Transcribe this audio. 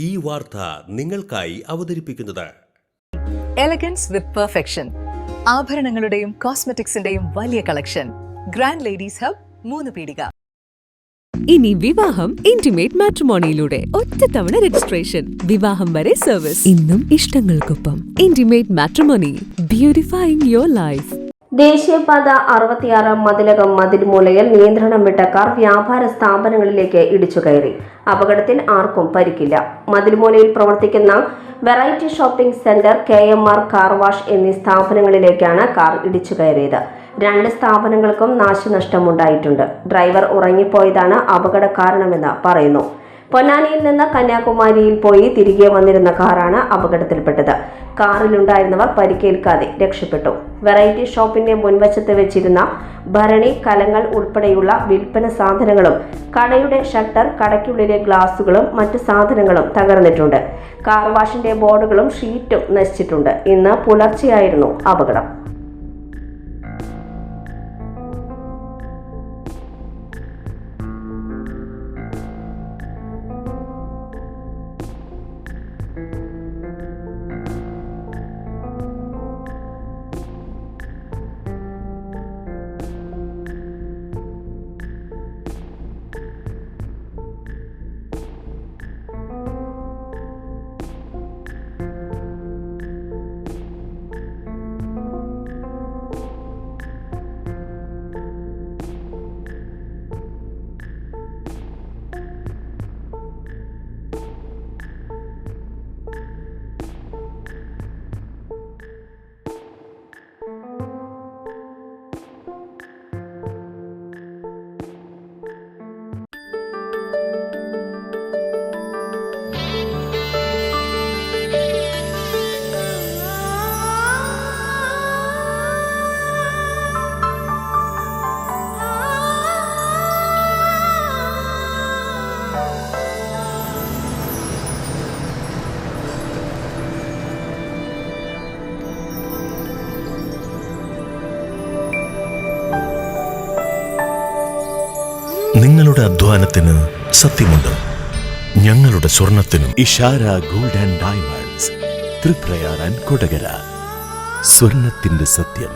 ഈ വാർത്ത നിങ്ങൾക്കായി അവതരിപ്പിക്കുന്നത് എലഗൻസ് വിത്ത് പെർഫെക്ഷൻ, ആഭരണങ്ങളുടെയും കോസ്മെറ്റിക്സിന്റെയും വലിയ കളക്ഷൻ. ഗ്രാൻഡ് ലേഡീസ് ഹബ്, 3 പീടിക. ഇനി വിവാഹം ഇന്റിമേറ്റ് മാട്രിമോണിയിലൂടെ ഒറ്റത്തവണ രജിസ്ട്രേഷൻ, വിവാഹം വരെ സർവീസ്. ഇന്നും ഇഷ്ടങ്ങൾക്കൊപ്പം ഇന്റിമേറ്റ് മാട്രിമോണി, ബ്യൂട്ടിഫൈയിങ് യുവർ ലൈഫ്. ദേശീയപാത 66 മതിലകം മതിൽമൂലയിൽ നിയന്ത്രണം വിട്ട കാർ വ്യാപാര സ്ഥാപനങ്ങളിലേക്ക് ഇടിച്ചുകയറി. അപകടത്തിൽ ആർക്കും പരിക്കില്ല. മതിൽമൂലയിൽ പ്രവർത്തിക്കുന്ന variety shopping centre, KMR car wash എന്നീ സ്ഥാപനങ്ങളിലേക്കാണ് കാർ ഇടിച്ചുകയറിയത്. 2 സ്ഥാപനങ്ങൾക്കും നാശനഷ്ടമുണ്ടായിട്ടുണ്ട്. ഡ്രൈവർ ഉറങ്ങിപ്പോയതാണ് അപകട കാരണമെന്ന് പറയുന്നു. പൊന്നാനിയിൽ നിന്ന് കന്യാകുമാരിയിൽ പോയി തിരികെ വന്നിരുന്ന കാറാണ് അപകടത്തിൽപ്പെട്ടത്. കാറിലുണ്ടായിരുന്നവർ പരിക്കേൽക്കാതെ രക്ഷപ്പെട്ടു. വെറൈറ്റി ഷോപ്പിന്റെ മുൻവശത്ത് വെച്ചിരുന്ന ഭരണി, കലങ്ങൾ ഉൾപ്പെടെയുള്ള വിൽപ്പന സാധനങ്ങളും കടയുടെ ഷട്ടർ, കടയ്ക്കുള്ളിലെ ഗ്ലാസുകളും മറ്റ് സാധനങ്ങളും തകർന്നിട്ടുണ്ട്. കാർ വാഷിന്റെ ബോർഡുകളും ഷീറ്റും നശിച്ചിട്ടുണ്ട്. ഇന്ന് പുലർച്ചെയായിരുന്നു അപകടം. നിങ്ങളുടെ അധ്വാനത്തിന് സത്യമുണ്ട്. ഞങ്ങളുടെ സ്വർണത്തിനും Ishara gold and diamonds, Thriprayar and Kodakara. സ്വർണത്തിന്റെ സത്യം.